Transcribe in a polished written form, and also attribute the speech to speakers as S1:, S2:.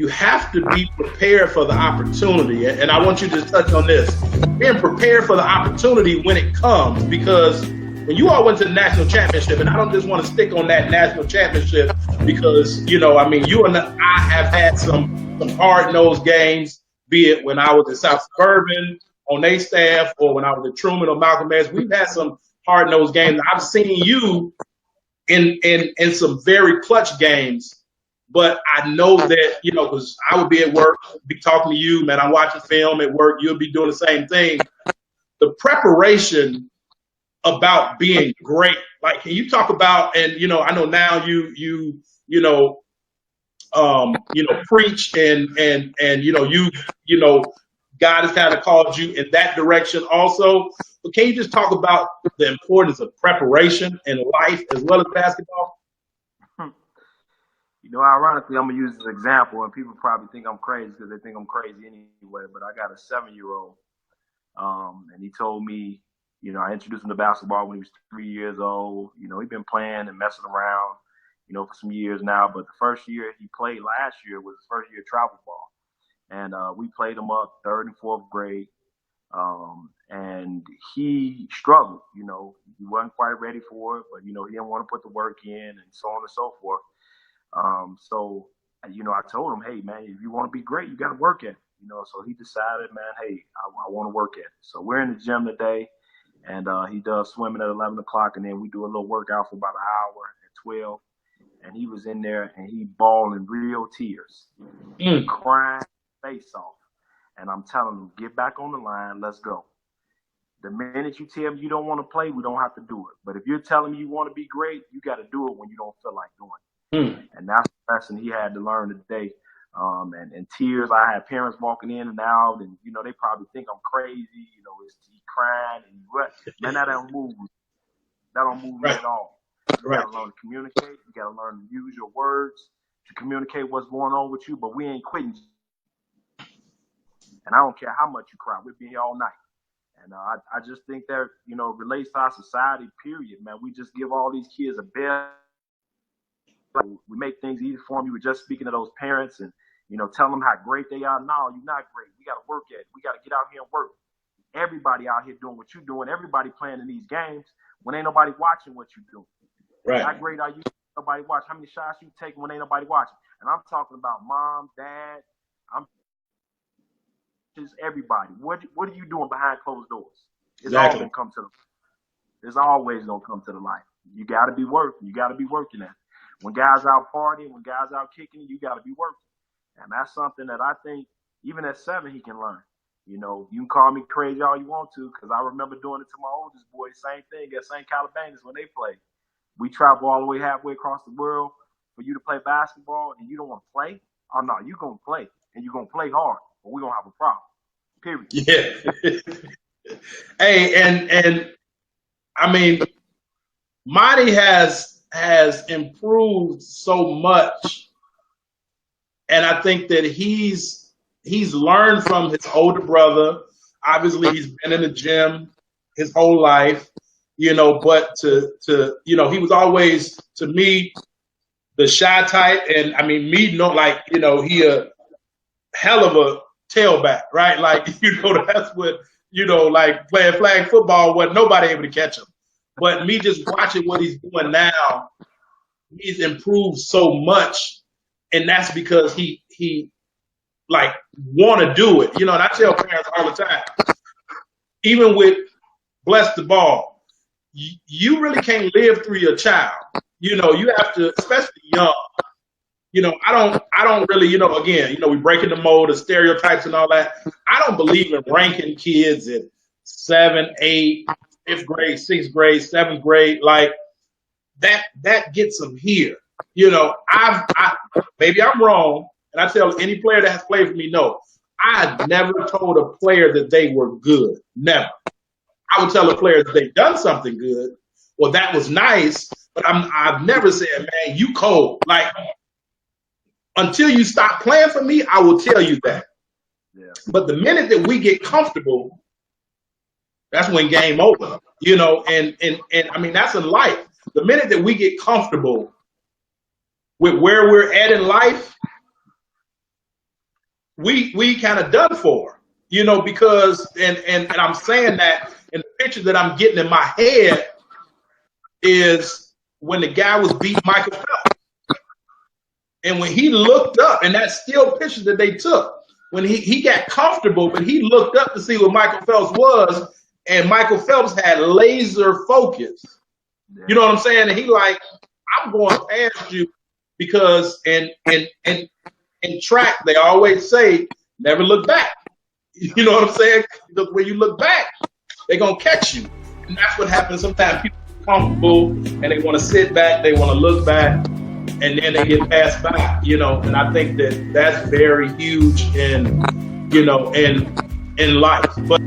S1: you have to be prepared for the opportunity. And I want you to touch on this. Being prepared for the opportunity when it comes, because when you all went to the national championship, and I don't just want to stick on that national championship because, you know, I mean, you and I have had some hard-nosed games, be it when I was at South Suburban on their staff or when I was at Truman or Malcolm X. We've had some hard-nosed games. I've seen you in some very clutch games. But I know that, you know, because I would be at work, be talking to you, man, I'm watching film at work, you'll be doing the same thing. The preparation about being great, like, can you talk about, and, you know, I know now you preach and you know, God has kind of called you in that direction also. But can you just talk about the importance of preparation in life as well as basketball?
S2: You know, ironically, I'm going to use this example, and people probably think I'm crazy because they think I'm crazy anyway, but I got a 7-year-old, and he told me, you know, I introduced him to basketball when he was 3 years old. You know, he'd been playing and messing around, you know, for some years now, but the first year he played last year was his first year of travel ball, and we played him up 3rd and 4th grade, and he struggled. You know, he wasn't quite ready for it, but, you know, he didn't want to put the work in and so on and so forth. So, you know, I told him, hey, man, if you want to be great, you got to work at it. You know, so he decided, man, hey, I want to work at it. So we're in the gym today, and he does swimming at 11 o'clock, and then we do a little workout for about an hour at 12. And he was in there, and he bawling real tears, crying face off. And I'm telling him, get back on the line, let's go. The minute you tell me you don't want to play, we don't have to do it. But if you're telling me you want to be great, you got to do it when you don't feel like doing it. And that's the lesson he had to learn today. And tears, I had parents walking in and out, and, you know, they probably think I'm crazy. You know, he crying and what? Man, that don't move. That don't move me at all. You got to learn to communicate. You got to learn to use your words to communicate what's going on with you. But we ain't quitting. And I don't care how much you cry. We'll be here all night. And I just think that, you know, relates to our society, period, man. We just give all these kids a bell. We make things easy for them. You were just speaking to those parents and, you know, telling them how great they are. No, you're not great. We got to work at it. We got to get out here and work. Everybody out here doing what you're doing. Everybody playing in these games when ain't nobody watching what you're doing.
S1: Right.
S2: How great are you? Nobody watch. How many shots you taking when ain't nobody watching? And I'm talking about mom, dad. I'm just everybody. What are you doing behind closed doors? It's all gonna come to the. It's always gonna come to the light. You got to be working. You got to be working at it. When guys out partying, when guys out kicking, you got to be working. And that's something that I think even at 7 he can learn. You know, you can call me crazy all you want to, because I remember doing it to my oldest boy, same thing at St. Calabanis when they played. We travel all the way halfway across the world for you to play basketball and you don't want to play? Oh, no, you're going to play, and you're going to play hard, or we're going to have a problem, period.
S1: Yeah. Hey, and I mean, Monty has improved so much, and I think that he's learned from his older brother. Obviously, he's been in the gym his whole life, you know. But to you know, he was always, to me, the shy type, and I mean, me, no, like, you know, he a hell of a tailback, right? Like, you know, that's what, you know, like playing flag football, wasn't nobody able to catch him. But me just watching what he's doing now, he's improved so much, and that's because he like want to do it. You know, and I tell parents all the time, even with Bless the Ball, you really can't live through your child. You know, you have to, especially young. You know, I don't really, you know, again, you know, we breaking the mold of stereotypes and all that. I don't believe in ranking kids at 7, 8, 5th grade, 6th grade, 7th grade. Like that gets them here. You know, maybe I'm wrong, and I tell any player that has played for me, no, I've never told a player that they were good. Never. I would tell a player that they've done something good. Well, that was nice, but I've never said, man, you cold. Like, until you stop playing for me, I will tell you that. Yeah. But the minute that we get comfortable, that's when game over. You know, and I mean, that's in life. The minute that we get comfortable with where we're at in life, we kind of done for, you know, because and I'm saying that in the picture that I'm getting in my head is when the guy was beating Michael Phelps. And when he looked up, and that still picture that they took, when he got comfortable, but he looked up to see what Michael Phelps was, and Michael Phelps had laser focus. You know what I'm saying? And he like, I'm going past you because in track they always say never look back. You know what I'm saying? Because when you look back, they're gonna catch you. And that's what happens sometimes. People are comfortable and they want to sit back, they want to look back, and then they get passed by, you know. And I think that that's very huge in, you know, in life. But